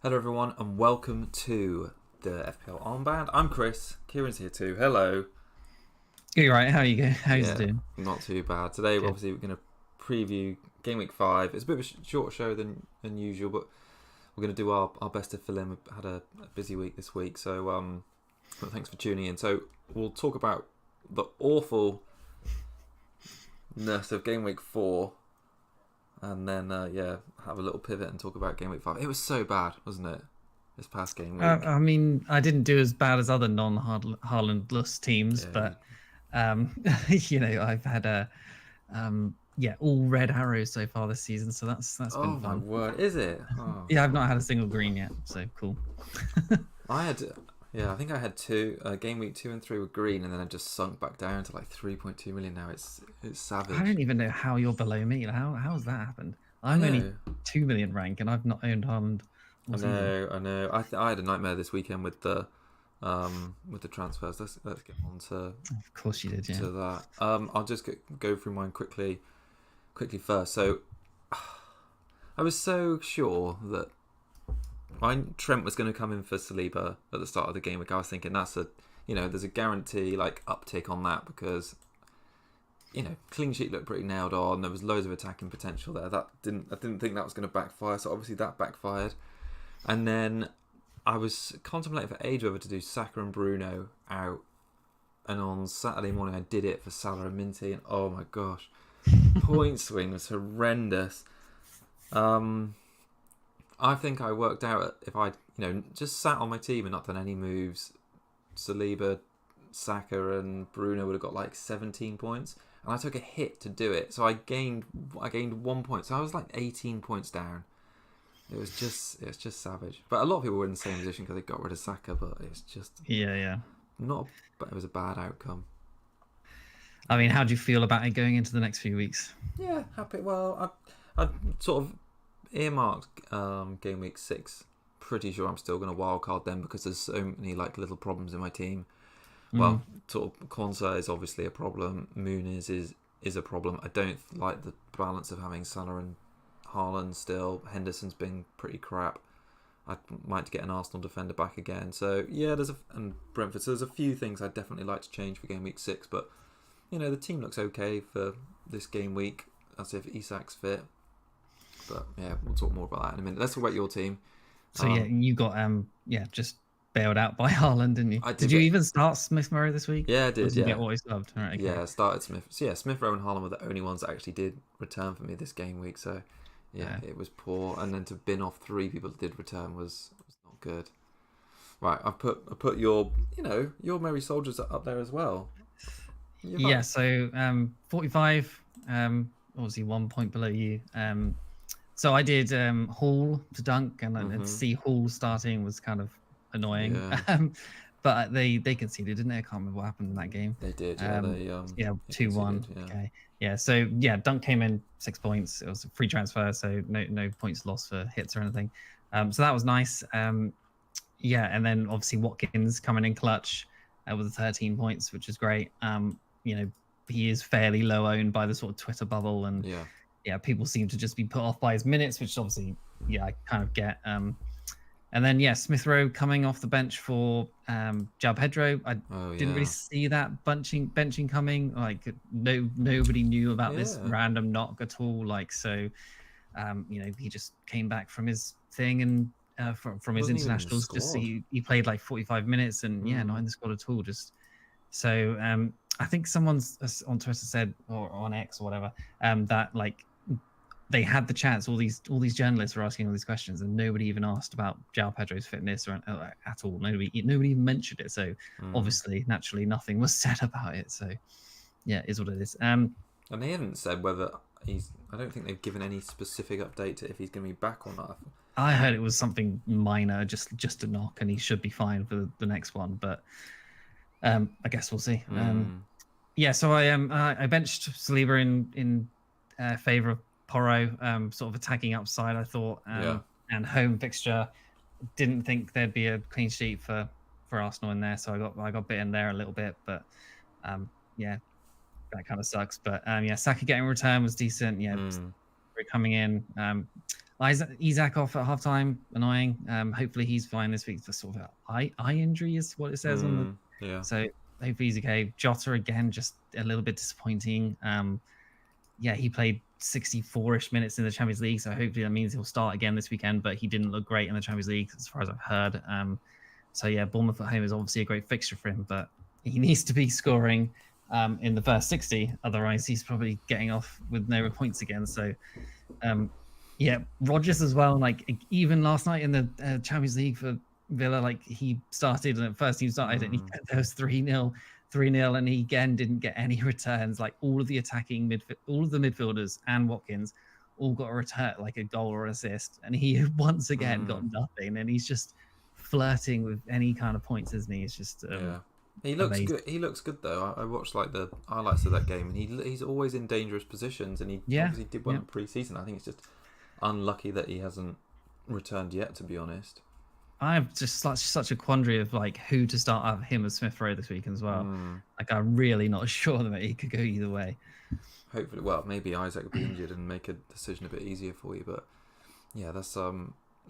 Hello everyone and welcome to the FPL Armband. I'm Chris, Kieran's here too. Hello. You're right, how are you going? How's it Yeah, doing? not too bad. Today Good. obviously we're going to preview Game Week 5. It's a bit of a shorter show than usual, but we're going to do our best to fill in. We've had a busy week this week, so but thanks for tuning in. So we'll talk about the awfulness of Game Week 4 and then have a little pivot and talk about Game Week 5. It was so bad, wasn't it? This past game week. I mean, I didn't do as bad as other non-Haaland-less teams, Yeah. but I've had all red arrows so far this season, so that's been Oh my fun. word, is it? Oh Yeah, I've God. not had a single green yet, so cool. I think I had two. Game week 2 and 3 were green, and then I just sunk back down to like 3.2 million now. It's I savage. don't even know how you're below me. How's that happened? I I'm only know, 2 million rank, and I've not owned Haaland all season. I know. I had a nightmare this weekend with the transfers. Let's get on to Of course you did, yeah. that. I'll just go through mine quickly first. So I was so sure that Trent was going to come in for Saliba at the start of the game week. I was thinking there's a guarantee like uptick on that because clean sheet looked pretty nailed on. There was loads of attacking potential there. I didn't think that was going to backfire. So obviously that backfired. And then I was contemplating for age whether to do Saka and Bruno out. And on Saturday morning I did it for Salah and Minty. And oh my gosh, point swing was horrendous. I think I worked out if I'd just sat on my team and not done any moves, Saliba, Saka, and Bruno would have got like 17 points, and I took a hit to do it, so I gained 1 point, so I was like 18 points down. It was just savage. But a lot of people were in the same position because they got rid of Saka, but it's just Yeah. But it was a bad outcome. I mean, how do you feel about it going into the next few weeks? Yeah, happy. Well, I sort of earmarked game week 6. Pretty sure I'm still going to wildcard them because there's so many like little problems in my team. Well, sort of Konsa is obviously a problem. Muniz is a problem. I don't like the balance of having Salah and Haaland still. Henderson's been pretty crap. I might get an Arsenal defender back again. So yeah, and Brentford. So there's a few things I'd definitely like to change for game week 6. But the team looks okay for this game week. As if Isak's fit. But yeah, we'll talk more about that in a minute. Let's talk about your team. So you got just bailed out by Haaland, didn't you? Did you even start Smith Rowe this week? Yeah, I did. Did you get what he subbed? Right, okay. Yeah, I started Smith. So yeah, Smith Rowe and Haaland were the only ones that actually did return for me this game week. So yeah, it was poor. And then to bin off 3 people that did return was not good. Right, I put your Merry Soldiers up there as well. Yeah, so 45, obviously 1 point below you. So I did Hall to dunk, and to see Hall starting was kind of annoying. Yeah. But they conceded, didn't they? I can't remember what happened in that game. They did, 2-1. Yeah. Okay. Yeah, so yeah, Dunk came in 6 points. It was a free transfer, so no points lost for hits or anything. So that was nice. And then obviously Watkins coming in clutch with 13 points, which is great. He is fairly low owned by the sort of Twitter bubble, and people seem to just be put off by his minutes, which obviously I kind of get. And then Smith Rowe coming off the bench for João Pedro. I didn't really see that benching coming. Like nobody knew about this random knock at all. Like so, he just came back from his thing and from his internationals. Just he played like 45 minutes and not in the squad at all. Just so I think someone's on Twitter said or on X or whatever that like they had the chance. All these journalists were asking all these questions, and nobody even asked about João Pedro's fitness or at all. Nobody even mentioned it. So obviously, naturally, nothing was said about it. So yeah, it is what it is. And they haven't said whether he's. I don't think they've given any specific update to if he's going to be back or not. I heard it was something minor, just a knock, and he should be fine for the next one. But I guess we'll see. So I benched Saliba in favor of Porro, sort of attacking upside, I thought, and home fixture. Didn't think there'd be a clean sheet for Arsenal in there, so I got bit in there a little bit, but that kind of sucks. But Saka getting a return was decent. Coming in. Isaac off at halftime, annoying. Hopefully he's fine this week. The sort of eye injury is what it says on the. Yeah. So hopefully he's okay. Jota again, just a little bit disappointing. Yeah, he played 64-ish minutes in the Champions League, so hopefully that means he'll start again this weekend. But he didn't look great in the Champions League, as far as I've heard. So yeah, Bournemouth at home is obviously a great fixture for him, but he needs to be scoring in the first 60. Otherwise, he's probably getting off with no points again. So yeah, Rodgers as well. Like even last night in the Champions League for Villa, like he started and at first he started and there was 3-0, and he again didn't get any returns. Like all of the attacking all of the midfielders and Watkins all got a return, like a goal or assist, and he once again got nothing. And he's just flirting with any kind of points, isn't he? It's just yeah. He looks amazing. Good. He looks good though. I watched like the highlights of that game, and he's always in dangerous positions, and he obviously did well in pre-season. I think it's just unlucky that he hasn't returned yet, to be honest. I have just such a quandary of like who to start out, him or Smith Rowe this weekend as well. Like I'm really not sure that he could go either way. Hopefully, well, maybe Isaac will be injured and make a decision a bit easier for you. But yeah, that's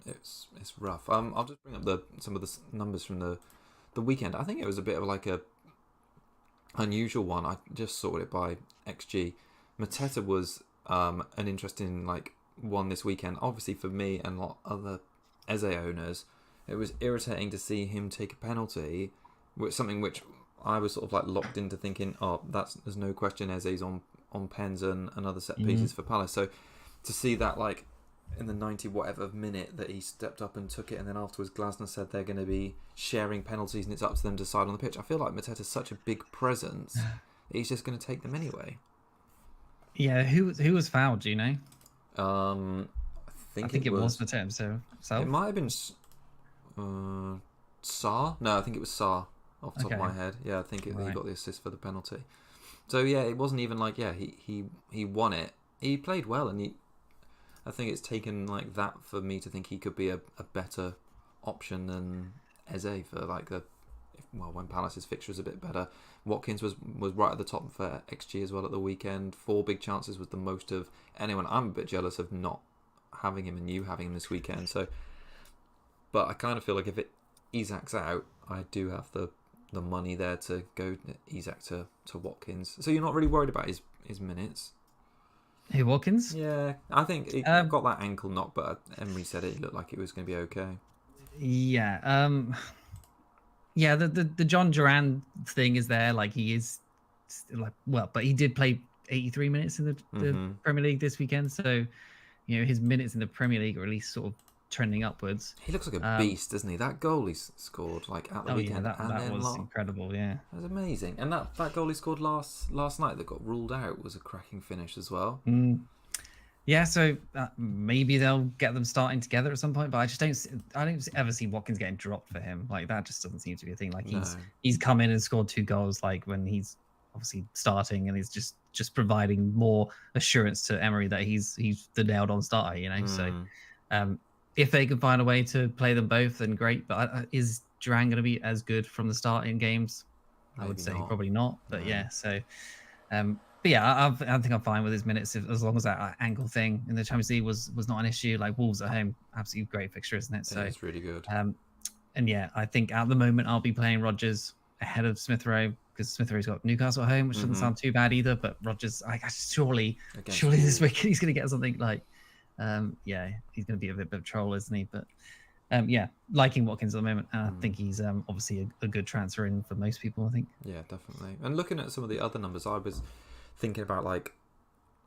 it's rough. I'll just bring up some of the numbers from the weekend. I think it was a bit of like a unusual one. I just sorted it by XG. Mateta was an interesting like one this weekend. Obviously for me and a lot of other Eze owners, it was irritating to see him take a penalty, something which I was sort of like locked into thinking, oh, there's no question Eze's on pens and other set pieces for Palace. So to see that like in the 90 whatever minute that he stepped up and took it, and then afterwards Glasner said they're going to be sharing penalties and it's up to them to decide on the pitch. I feel like Mateta's such a big presence that he's just going to take them anyway. Yeah, who was fouled, do you know? I think it was Mateta himself. It might have been Sarr. No, I think it was Sarr off the top of my head. Yeah, I think he got the assist for the penalty. So yeah, it wasn't even like he won it. He played well, and I think it's taken like that for me to think he could be a better option than Eze for like when Palace's fixture was a bit better. Watkins was right at the top for XG as well at the weekend. 4 big chances was the most of anyone. I'm a bit jealous of not having him and you having him this weekend. So, but I kind of feel like if Isak's out, I do have the money there to go Isak to Watkins. So you're not really worried about his minutes. Hey, Watkins? Yeah, I think he got that ankle knock, but Emery said it looked like it was going to be okay. Yeah. Yeah, the John Duran thing is there. Like he is, like but he did play 83 minutes in the Premier League this weekend. So, his minutes in the Premier League are at least sort of trending upwards. He looks like a beast, doesn't he? That goal he scored like at the weekend. Yeah, that was incredible. Yeah, that was amazing. And that goal he scored last night that got ruled out was a cracking finish as well. Yeah, so maybe they'll get them starting together at some point, but I don't ever see Watkins getting dropped for him. Like that just doesn't seem to be a thing. Like he's come in and scored 2 goals like when he's obviously starting, and he's just providing more assurance to Emery that he's the nailed on starter. So if they can find a way to play them both, then great. But is Duran going to be as good from the start in games? Maybe I would say probably not. But yeah, so. But yeah, I think I'm fine with his minutes as long as that ankle thing in the Champions League was not an issue. Like Wolves at home, absolutely great fixture, isn't it? So it's really good. And yeah, I think at the moment I'll be playing Rodgers ahead of Smith Rowe because Smith Rowe's got Newcastle at home, which doesn't sound too bad either. But Rodgers, surely this week he's going to get something like, he's going to be a bit of a troll, isn't he? But yeah, liking Watkins at the moment. I think he's obviously a good transfer in for most people, I think. Yeah, definitely. And looking at some of the other numbers, I was thinking about like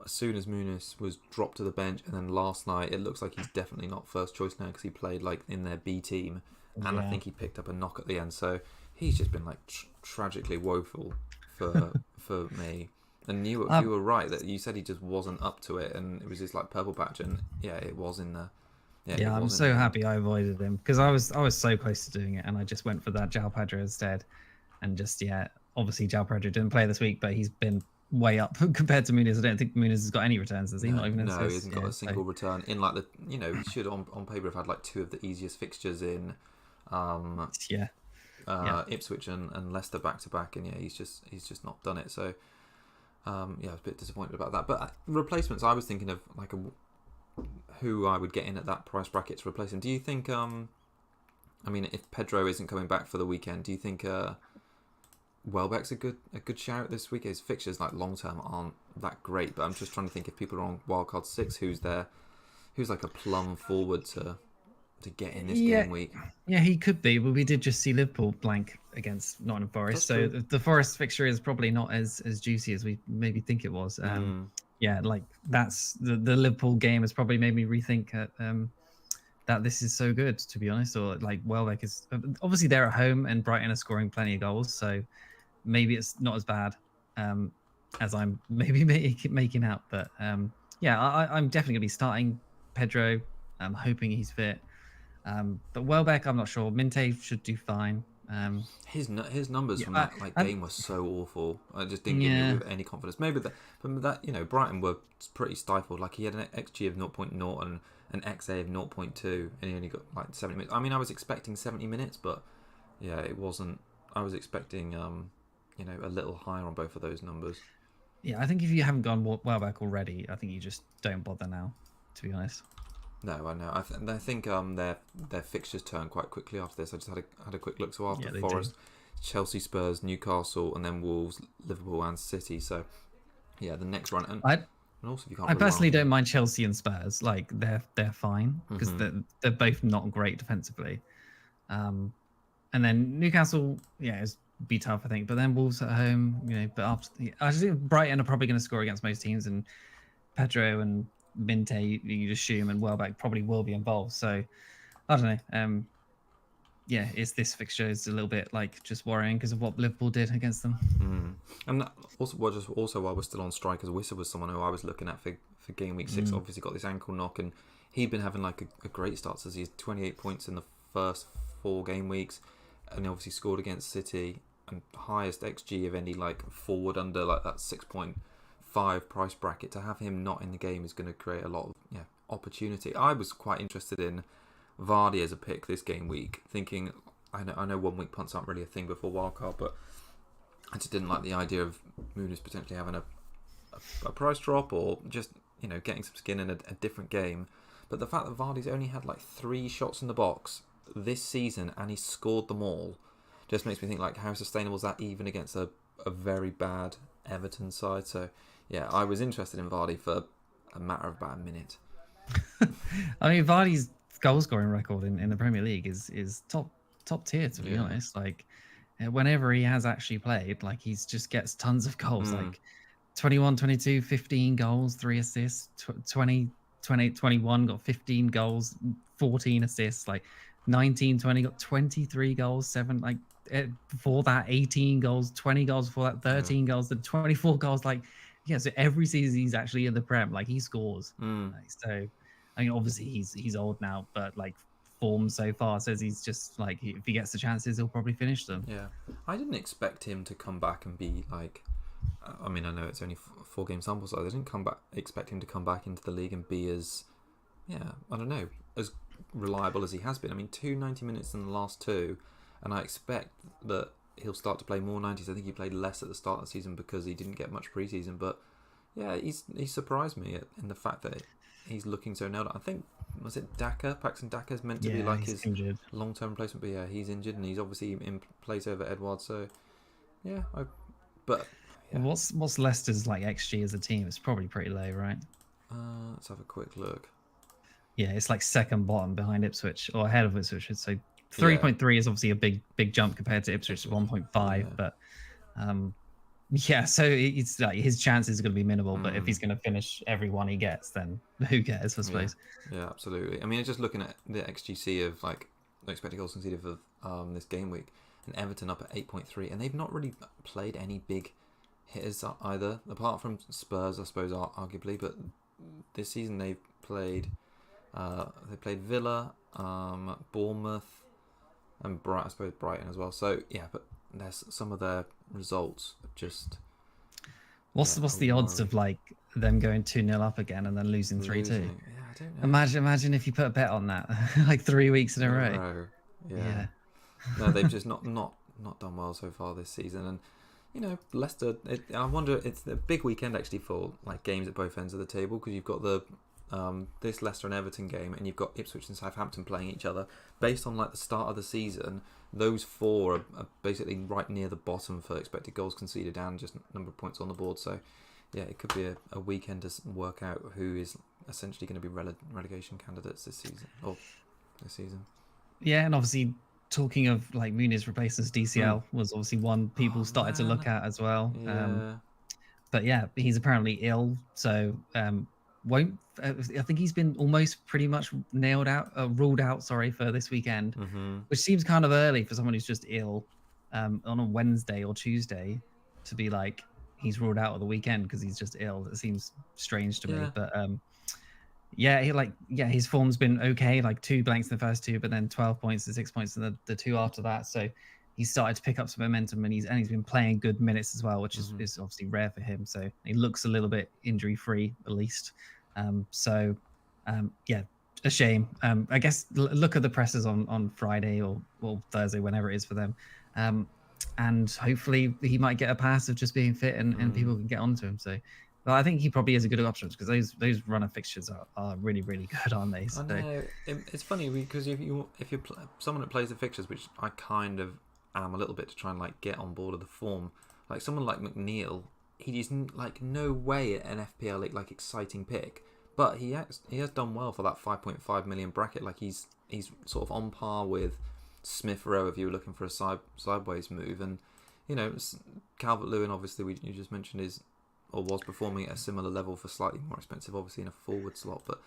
as soon as Muniz was dropped to the bench, and then last night it looks like he's definitely not first choice now because he played like in their B team, and I think he picked up a knock at the end. So he's just been like tragically woeful for me. And you were right that you said he just wasn't up to it, and it was this like purple patch, and yeah, it was in the. Yeah, I'm so happy I avoided him because I was so close to doing it, and I just went for that João Pedro instead, and just obviously João Pedro didn't play this week, but he's been way up compared to Muniz. I don't think Muniz has got any returns, has he? Not even no, he hasn't got a single return in like the he should on paper have had like 2 of the easiest fixtures in Ipswich and Leicester back to back, and he's just not done it. So I was a bit disappointed about that. But replacements, I was thinking of like who I would get in at that price bracket to replace him. Do you think? I mean, if Pedro isn't coming back for the weekend, do you think Welbeck's a good shout this week? His fixtures like long term aren't that great, but I'm just trying to think if people are on wildcard 6, who's like a plum forward to get in this game week. Yeah, he could be, but we did just see Liverpool blank against Nottingham Forest, so the Forest fixture is probably not as juicy as we maybe think it was. Yeah, like that's the Liverpool game has probably made me rethink that this is so good, to be honest. Or like Welbeck is obviously they're at home and Brighton are scoring plenty of goals, so maybe it's not as bad as I'm maybe making out. But yeah, I'm definitely gonna be starting Pedro. I'm hoping he's fit. But Welbeck, I'm not sure. Minte should do fine. His numbers from that game were so awful. I just didn't give me with any confidence. Maybe that Brighton were pretty stifled. Like he had an XG of 0.0 and an XA of 0.2, and he only got like 70 minutes. I mean, I was expecting 70 minutes, but yeah, it wasn't. I was expecting a little higher on both of those numbers. Yeah, I think if you haven't gone Welbeck already, I think you just don't bother now, to be honest. No, I know. I think their fixtures turn quite quickly after this. I just had a quick look. So after Forest, Chelsea, Spurs, Newcastle, and then Wolves, Liverpool, and City. So yeah, the next run. And also, if you can't. I personally don't mind Chelsea and Spurs. Like they're fine because they're both not great defensively. And then Newcastle, is be tough, I think. But then Wolves at home, But after, I just think Brighton are probably going to score against most teams, and Pedro and Minte, you'd assume, and Welbeck probably will be involved. So I don't know. It's this fixture is a little bit like just worrying because of what Liverpool did against them. And also while we're still on strikers, Wissa was someone who I was looking at for game week 6. Obviously got this ankle knock, and he'd been having like a great start. So he's 28 points in the first 4 game weeks, and he obviously scored against City and highest XG of any like forward under like that 6.5 price bracket. To have him not in the game is going to create a lot of opportunity. I was quite interested in Vardy as a pick this game week, thinking I know 1 week punts aren't really a thing before wildcard, but I just didn't like the idea of Muniz potentially having a price drop or just getting some skin in a different game. But the fact that Vardy's only had like 3 shots in the box this season and he scored them all just makes me think like how sustainable is that even against a very bad Everton side. So yeah, I was interested in Vardy for a matter of about a minute. I mean, Vardy's goal scoring record in the Premier League is top tier, to be honest. Like whenever he has actually played, like he's just gets tons of goals, like 21, 22, 15 goals, 3 assists, 20, 21 got 15 goals, 14 assists, like 19, 20 got 23 goals, 7 like before that 18 goals, 20 goals before that, 13 goals, then 24 goals. Like so every season he's actually in the Prem, like he scores. Like, so I mean, obviously he's old now, but like form so far says he's just like if he gets the chances, he'll probably finish them. Yeah, I didn't expect him to come back and be like. I mean, I know it's only 4 game sample size. I didn't expect him to come back into the league and be as, I don't know, as reliable as he has been. I mean, 2 90 minutes in the last 2, and I expect that he'll start to play more 90s. I think he played less at the start of the season because he didn't get much preseason, but yeah, he surprised me in the fact that he's looking so nailed on. I think, was it Paxton Daka's meant to be like his injured long-term replacement, but yeah, he's injured and he's obviously in place over Edward, so yeah, What's Leicester's like XG as a team? It's probably pretty low, right? Let's have a quick look. Yeah, it's like second bottom behind Ipswich, or ahead of Ipswich. So 3.3 is obviously a big jump compared to Ipswich's 1.5. But so it's like his chances are going to be minimal. But if he's going to finish every one he gets, then who cares? I suppose. Yeah, absolutely. I mean, just looking at the XGC of like the expected goals conceded for this game week, and Everton up at 8.3, and they've not really played any big hitters either, apart from Spurs, I suppose, arguably. But this season they've played Villa, Bournemouth, and I suppose Brighton as well. So yeah, but there's some of their results just. What's the odds of like them going 2-0 up again and then losing 3-2? Yeah, I don't know. Imagine if you put a bet on that like 3 weeks in a row. Yeah. No, they've just not done well so far this season, and. Leicester. I wonder. It's a big weekend actually for like games at both ends of the table because you've got the this Leicester and Everton game, and you've got Ipswich and Southampton playing each other, based on like the start of the season, those four are basically right near the bottom for expected goals conceded and just number of points on the board. So yeah, it could be a weekend to work out who is essentially going to be relegation candidates this season. Yeah, and obviously talking of like Muniz replacing DCL was obviously one people started to look at as well. Yeah. But yeah, he's apparently ill, so won't. I think he's been almost pretty much ruled out. Sorry, for this weekend, which seems kind of early for someone who's just ill on a Wednesday or Tuesday to be like he's ruled out of the weekend because he's just ill. It seems strange to me, but his form's been okay, like 2 blanks in the first 2, but then 12 points and 6 points in the 2 after that. So he's started to pick up some momentum, and he's been playing good minutes as well, which is obviously rare for him. So he looks a little bit injury free at least. A shame. I guess look at the presses on Friday or Thursday, whenever it is for them. And hopefully he might get a pass of just being fit and people can get onto him. So well, I think he probably is a good option because those runner fixtures are really, really good, aren't they? So, I know. It's funny because if you're someone that plays the fixtures, which I kind of am a little bit to try and like get on board of the form, like someone like McNeil, he is like no way an FPL like exciting pick, but he has done well for that 5.5 million bracket. Like he's sort of on par with Smith Rowe if you were looking for a sideways move, and you know Calvert-Lewin obviously you just mentioned was performing at a similar level for slightly more expensive, obviously in a forward slot, but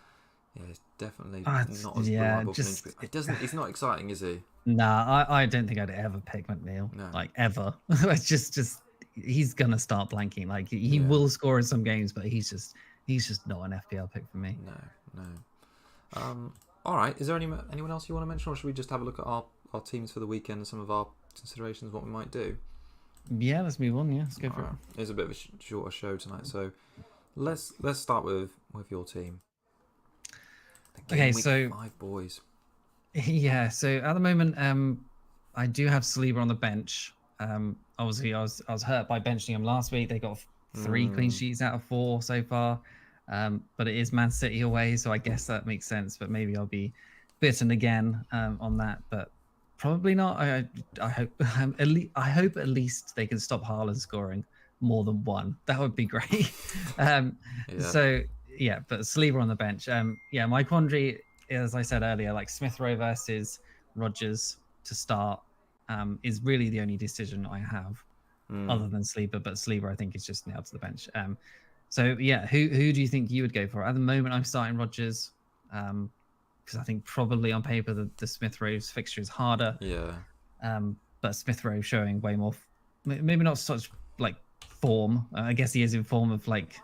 yeah, it's definitely not as reliable. He's not exciting, is he? Nah, I don't think I'd ever pick McNeil, like ever. It's just he's gonna start blanking. Like he will score in some games, but he's just not an FPL pick for me. No. All right. Is there anyone else you want to mention, or should we just have a look at our teams for the weekend and some of our considerations, what we might do? Yeah, let's move on. Yeah, let's go for it. It's a bit of a shorter show tonight, so let's start with your team. Okay, so 5 boys. Yeah, so at the moment, I do have Saliba on the bench. Obviously, I was hurt by benching him last week. They got 3 clean sheets out of 4 so far, but it is Man City away, so I guess that makes sense. But maybe I'll be bitten again on that, but probably not. I hope at least they can stop Haaland scoring more than 1. That would be great. So yeah, but Saliba on the bench. My quandary, as I said earlier, like Smith Rowe versus Rodgers to start is really the only decision I have other than Saliba. But Saliba, I think, is just nailed to the bench. So yeah, who do you think you would go for? At the moment, I'm starting Rodgers because I think probably on paper the Smith Rowe's fixture is harder. Yeah. But Smith Rowe showing way more, maybe not such like form. I guess he is in form of like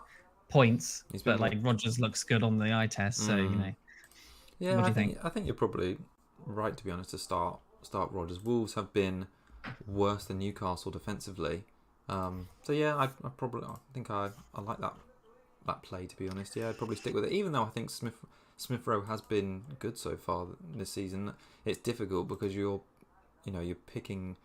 points, but like Rodgers looks good on the eye test. So you know. Yeah, I think you're probably right, to be honest, to start Rodgers. Wolves have been worse than Newcastle defensively. So yeah, I think I like that play, to be honest. Yeah, I'd probably stick with it, even though I think Smith Rowe has been good so far this season. It's difficult because you're picking.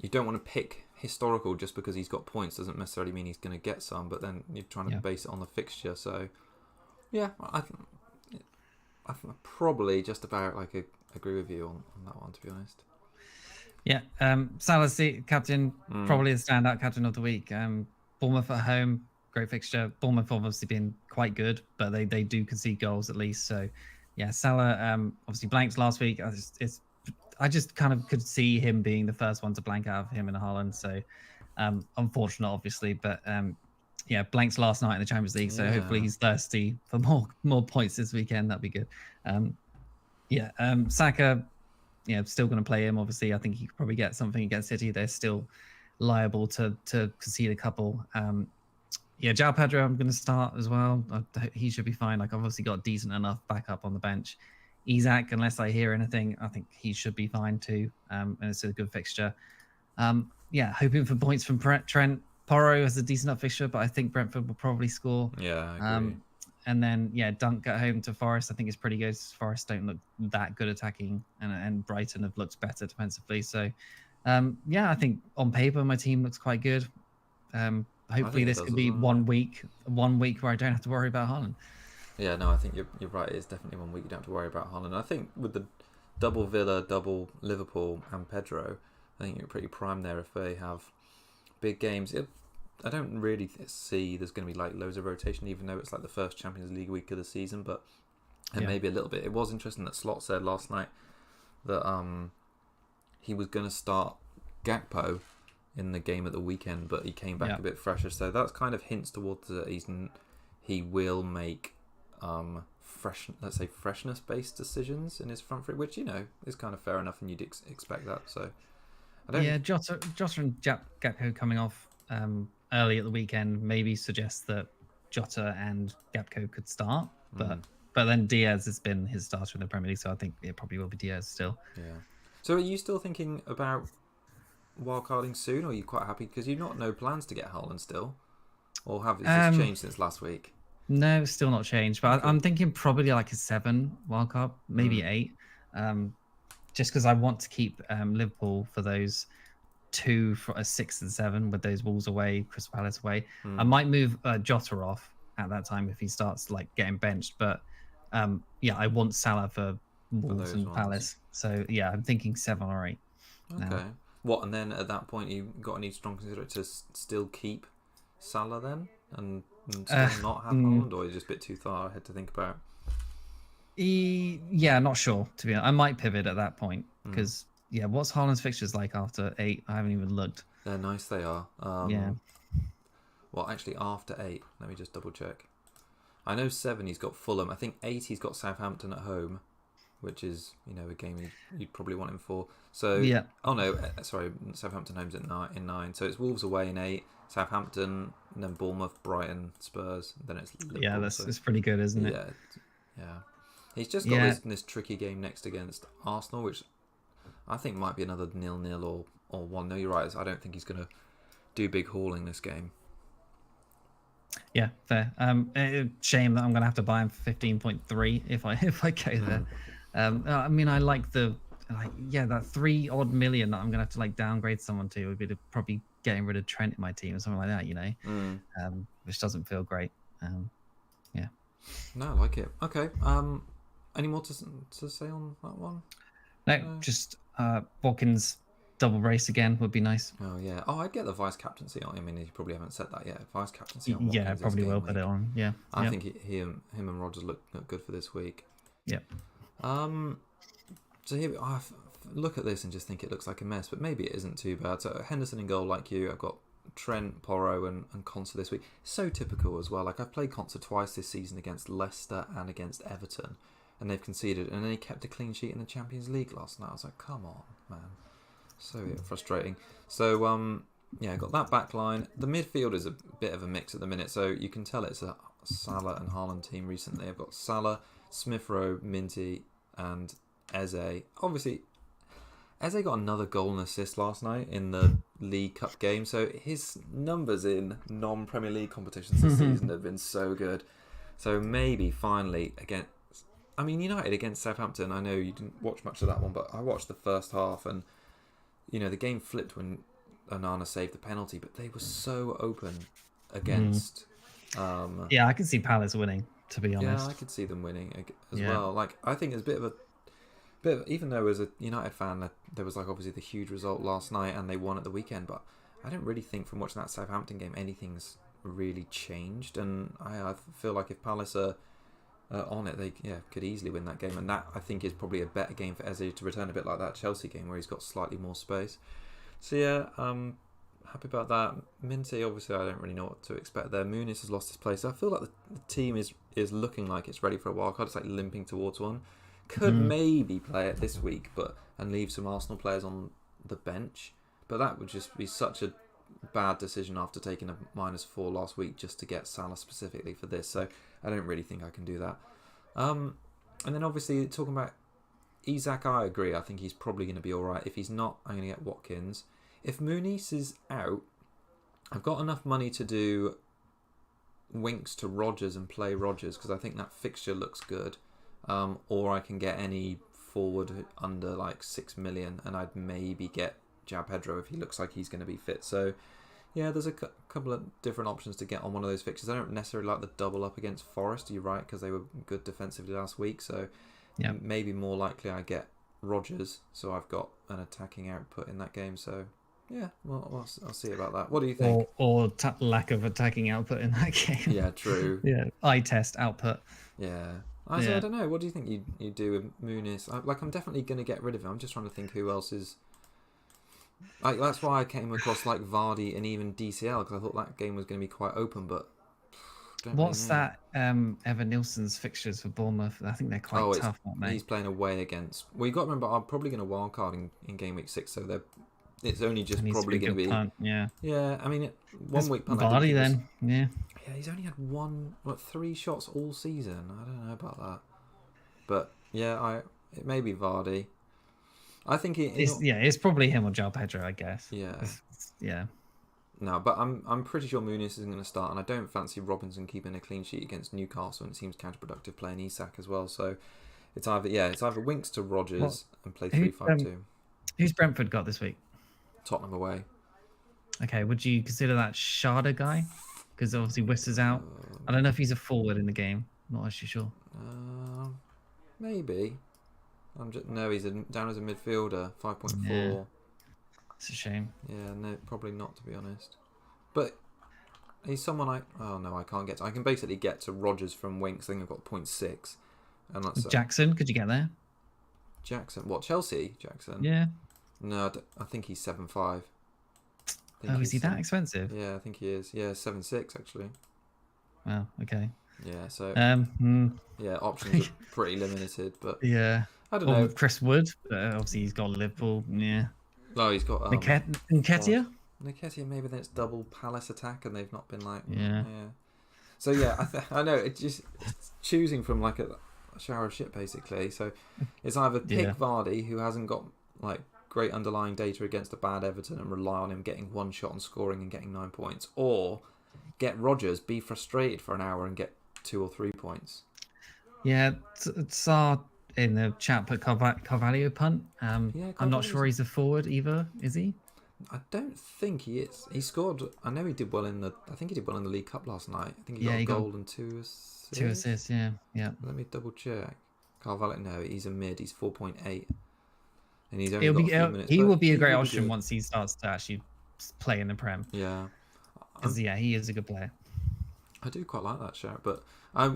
You don't want to pick historical just because he's got points doesn't necessarily mean he's going to get some. But then you're trying to base it on the fixture. So yeah, I probably just about agree with you on that one, to be honest. Yeah, Salah's captain, probably the standout captain of the week. Bournemouth at home, great fixture. Bournemouth obviously been quite good, but they do concede goals at least. So yeah, Salah obviously blanked last week. I just kind of could see him being the first one to blank out of him and Haaland. So unfortunate, obviously, but yeah, blanks last night in the Champions League. So hopefully he's thirsty for more points this weekend. That'd be good. Saka, still going to play him. Obviously, I think he could probably get something against City. They're still liable to concede a couple. João Pedro, I'm going to start as well. He should be fine. Like, I've obviously got decent enough backup on the bench. Isak, unless I hear anything, I think he should be fine too. And it's a good fixture. Hoping for points from Trent. Porro has a decent enough fixture, but I think Brentford will probably score. Yeah, I agree. And then, Dunk at home to Forest, I think is pretty good. Forest don't look that good attacking, and Brighton have looked better defensively. So, I think on paper my team looks quite good. Hopefully this could be one week where I don't have to worry about Haaland. Yeah, no, I think you're right. It's definitely one week you don't have to worry about Haaland. I think with the double Villa, double Liverpool, and Pedro, I think you're pretty prime there if they have big games. I don't really see there's going to be like loads of rotation, even though it's like the first Champions League week of the season. But and maybe a little bit. It was interesting that Slot said last night that he was going to start Gakpo in the game at the weekend, but he came back a bit fresher. So that's kind of hints towards that he will make freshness based decisions in his front three, which is kind of fair enough, and you'd expect that. So I don't. Jota and Gakpo coming off early at the weekend maybe suggests that Jota and Gakpo could start, but then Diaz has been his starter in the Premier League, so I think it probably will be Diaz still. Yeah. So are you still thinking about wildcarding soon, or are you quite happy because you've not no plans to get Haaland still, or has this changed since last week? No, it's still not changed, but I'm thinking probably like a 7 wildcard, maybe 8, just because I want to keep Liverpool for those 2 for a 6 and 7 with those Wolves away, Crystal Palace away. I might move Jota off at that time if he starts like getting benched, but I want Salah for Wolves and Palace. So yeah, I'm thinking 7 or 8. Okay. Now. What, and then at that point you got any strong consideration to still keep Salah then and still not have Haaland, or are you just a bit too far ahead to think about? Not sure to be honest. I might pivot at that point because what's Haaland's fixtures like after 8? I haven't even looked. They're nice, they are. Well, actually, after 8, let me just double check. I know 7 he's got Fulham. I think 8 he's got Southampton at home, which is a game you'd probably want him for. So oh no, sorry, Southampton home's in 9. So it's Wolves away in 8, Southampton, and then Bournemouth, Brighton, Spurs. And then it's Liverpool, that's pretty good, isn't it? Yeah. He's just got this tricky game next against Arsenal, which I think might be another 0-0 or 1. No, you're right. I don't think he's going to do big hauling this game. Yeah, fair. Shame that I'm going to have to buy him for 15.3 if I go there. I mean, I like that 3 odd million that I'm going to have to like downgrade someone to would be probably getting rid of Trent in my team or something like that, which doesn't feel great. No, I like it. Okay. Any more to say on that one? No, just Watkins double race again would be nice. Oh yeah. Oh, I'd get the vice captaincy on. I mean, you probably haven't said that yet. Vice captaincy on Watkins. Yeah, I probably will put it on. Yeah. I think him and Rodgers look good for this week. Yeah. So here I look at this and just think it looks like a mess, but maybe it isn't too bad. So Henderson in goal, like you. I've got Trent, Porro, and Conser this week. So typical as well. Like I've played Conser twice this season against Leicester and against Everton, and they've conceded, and then he kept a clean sheet in the Champions League last night. I was like, come on, man. So frustrating. So I got that back line. The midfield is a bit of a mix at the minute, so you can tell it's a Salah and Haaland team recently. I've got Salah, Smith Rowe, Minty, and Eze. Obviously, Eze got another goal and assist last night in the League Cup game, so his numbers in non-Premier League competitions this season have been so good. So maybe finally United against Southampton. I know you didn't watch much of that one, but I watched the first half, and the game flipped when Onana saved the penalty, but they were so open against. I can see Palace winning, to be honest. Yeah, I could see them winning as well. Like I think there's a bit of even though as a United fan, there was like obviously the huge result last night and they won at the weekend, but I don't really think from watching that Southampton game anything's really changed, and I feel like if Palace are on it, they could easily win that game, and that I think is probably a better game for Eze to return, a bit like that Chelsea game where he's got slightly more space. So happy about that. Minty, obviously I don't really know what to expect there. Muniz has lost his place. I feel like the team is looking like it's ready for a wild card. It's like limping towards one. Could maybe play it this week, and leave some Arsenal players on the bench, but that would just be such a bad decision after taking a -4 last week just to get Salah specifically for this. So I don't really think I can do that. And then obviously talking about Isak, I agree. I think he's probably going to be all right. If he's not, I'm going to get Watkins. If Muniz is out, I've got enough money to do Winks to Rodgers and play Rodgers because I think that fixture looks good. Or I can get any forward under like 6 million, and I'd maybe get João Pedro if he looks like he's going to be fit. So Yeah, there's a couple of different options to get on one of those fixtures. I don't necessarily like the double up against Forest. You're right, because they were good defensively last week. So Yeah. maybe more likely I get Rodgers. So I've got an attacking output in that game. So yeah, well, I'll see about that. What do you think? Or lack of attacking output in that game. Yeah, true. Yeah, eye test output. Yeah. I don't know. What do you think you do with Muniz? I'm definitely going to get rid of him. I'm just trying to think who else is... that's why I came across like Vardy and even DCL, because I thought that game was going to be quite open, but What's that? Evan Nilsson's fixtures for Bournemouth. I think they're quite tough, aren't they? He's playing away against... Well, you got to remember, I'm probably going to wildcard in game week 6, so it's only just probably going to be... Punt, yeah. Yeah, I mean, 1 week punt... Vardy then, yeah. Yeah, he's only had 3 shots all season. I don't know about that. But yeah, it may be Vardy. I think it's probably him or João Pedro, I guess. Yeah. Yeah. No, but I'm pretty sure Muniz isn't going to start, and I don't fancy Robinson keeping a clean sheet against Newcastle, and it seems counterproductive playing Isak as well. So it's either Winks to Rodgers and play 3-5-2. Who's Brentford got this week? Tottenham away. Okay, would you consider that Sharda guy? Because obviously Whistler's out. I don't know if he's a forward in the game. Not actually sure. Maybe. He's down as a midfielder, 5.4. Yeah. It's a shame. Yeah, no, probably not, to be honest. But he's someone I can't get to. I can basically get to Rodgers from Winks. I think I've got 0.6. And that's Jackson, could you get there? Jackson, what, Chelsea? Jackson? Yeah. No, I think he's 7.5. Is he that expensive? Yeah, I think he is. Yeah, 7.6 actually. Wow. Okay. Yeah. So. Yeah, options are pretty limited, but yeah. I don't know. Chris Wood, obviously he's got Liverpool. Yeah. No, he's got Nketiah. Nketiah, maybe then it's double Palace attack, and they've not been like. Yeah. So yeah, I know it's choosing from like a shower of shit basically. So it's either pick Vardy, who hasn't got like great underlying data against a bad Everton, and rely on him getting one shot and scoring and getting 9 points, or get Rodgers, be frustrated for an hour and get 2 or 3 points. Yeah, Tsar in the chat put Carvalho punt. I'm not sure he's a forward either, is he? I don't think he is. He scored. I know he did well in the. I think he did well in the League Cup last night. I think he got a goal and 2 assists. 2 assists, yeah. Let me double check. Carvalho, no, he's a mid. He's 4.8, and he's only got a few minutes. He will be a great option once he starts to actually play in the Prem. Yeah, because he is a good player. I do quite like that shout, but I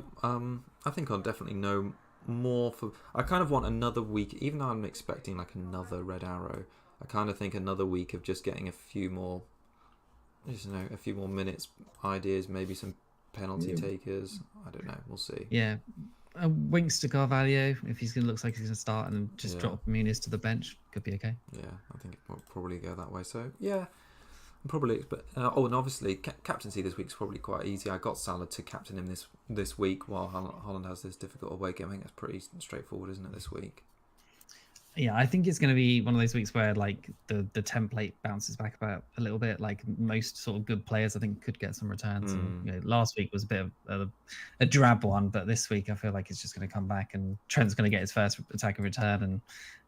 think I'll definitely know more for. I kind of want another week, even though I'm expecting like another red arrow. I kind of think another week of just getting a few more minutes, ideas, maybe some penalty takers. I don't know. We'll see. Yeah, Winks to Carvalho if looks like he's gonna start, and just drop Muniz to the bench. Could be okay. Yeah, I think it will probably go that way. So yeah. Probably, but and obviously captaincy this week's probably quite easy. I got Salah to captain him this week, while Holland has this difficult away game. I think that's pretty straightforward, isn't it, this week? Yeah, I think it's going to be one of those weeks where like the template bounces back about a little bit. Like most sort of good players, I think could get some returns. And, last week was a bit of a drab one, but this week I feel like it's just going to come back, and Trent's going to get his first attack and return, and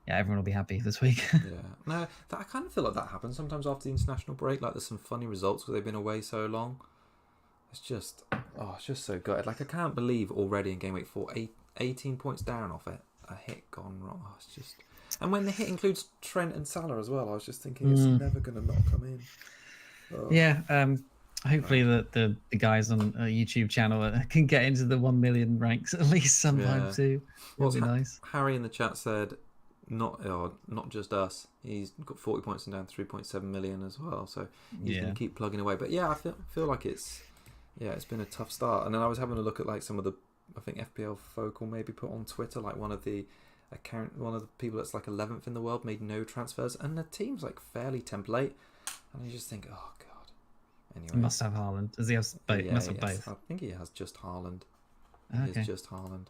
yeah, everyone will be happy this week. No, I kind of feel like that happens sometimes after the international break. Like there's some funny results because they've been away so long. It's just so good. Like I can't believe already in game week 4, 18 points down off it. A hit gone wrong. It's just, and when the hit includes Trent and Salah as well, I was just thinking it's never going to not come in. Oh. Yeah. Hopefully the guys on a YouTube channel can get into the 1 million ranks at least sometime too. That'd be nice. Harry in the chat said, not just us. He's got 40 points and down 3.7 million as well. So he's going to keep plugging away. But yeah, I feel like it's been a tough start. And then I was having a look at like some of the, I think FPL Focal maybe put on Twitter, like one of the people that's like 11th in the world made no transfers, and the team's like fairly template. And you just think, oh god. Anyway, he must have Haaland. Does he have both? Yeah, must have both. I think he has just Haaland. Okay. He's just Haaland.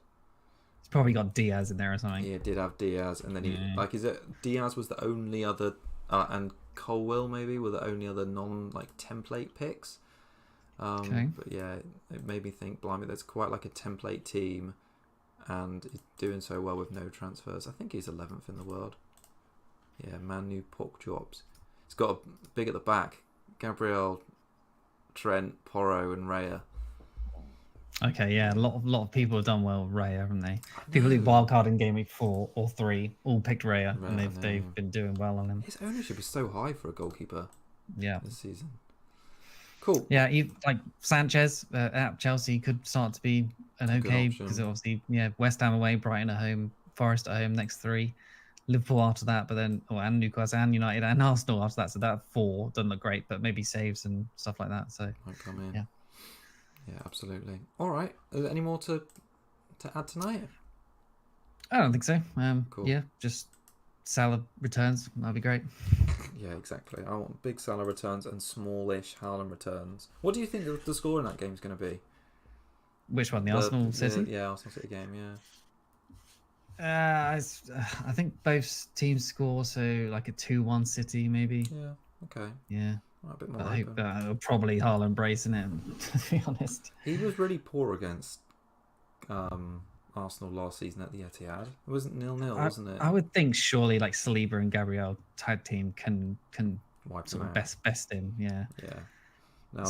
He's probably got Diaz in there or something. Yeah, did have Diaz, and then is it Diaz was the only other, and Colwill maybe were the only other template picks. Okay. But yeah, it made me think, blimey, there's quite like a template team, and he's doing so well with no transfers. I think he's 11th in the world. Yeah, Manu Pork Jobs. He's got a big at the back. Gabriel, Trent, Porro, and Raya. Okay, yeah, a lot of people have done well with Raya, haven't they? People who wildcard in game week 4 or 3 all picked Raya, and they've been doing well on him. His ownership is so high for a goalkeeper. Yeah, this season. Cool. Yeah, like Sanchez at Chelsea could start to be an okay because obviously, West Ham away, Brighton at home, Forest at home, next 3, Liverpool after that, but then and Newcastle and United and Arsenal after that. So that 4 doesn't look great, but maybe saves and stuff like that. So might come in. Yeah. Yeah, absolutely. All right. Is there any more to add tonight? I don't think so. Cool. Yeah, just Salah returns. That'd be great. Yeah, exactly. I want big Salah returns and smallish Haaland returns. What do you think the score in that game is going to be? Which one? The Arsenal City? Yeah, Arsenal City game. Yeah. I think both teams score, so like a 2-1 City maybe. Yeah. Okay. Yeah. A bit more. I hope probably Haaland bracing it. To be honest, he was really poor against Arsenal last season at the Etihad. It wasn't 0-0, wasn't it? I would think surely like Saliba and Gabriel tag team can wipe sort of best him. Yeah. Yeah. Now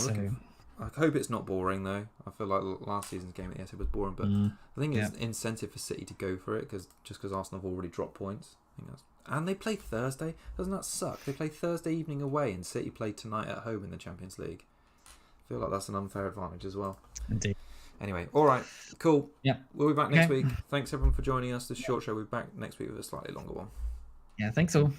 I hope it's not boring though. I feel like last season's game at the Etihad was boring, but I think it's incentive for City to go for it because Arsenal have already dropped points. And they play Thursday. Doesn't that suck? They play Thursday evening away, and City play tonight at home in the Champions League. I feel like that's an unfair advantage as well. Indeed. Anyway, all right, cool. Yeah, we'll be back next week. Thanks everyone for joining us. This short show. We'll be back next week with a slightly longer one. Yeah, thanks all.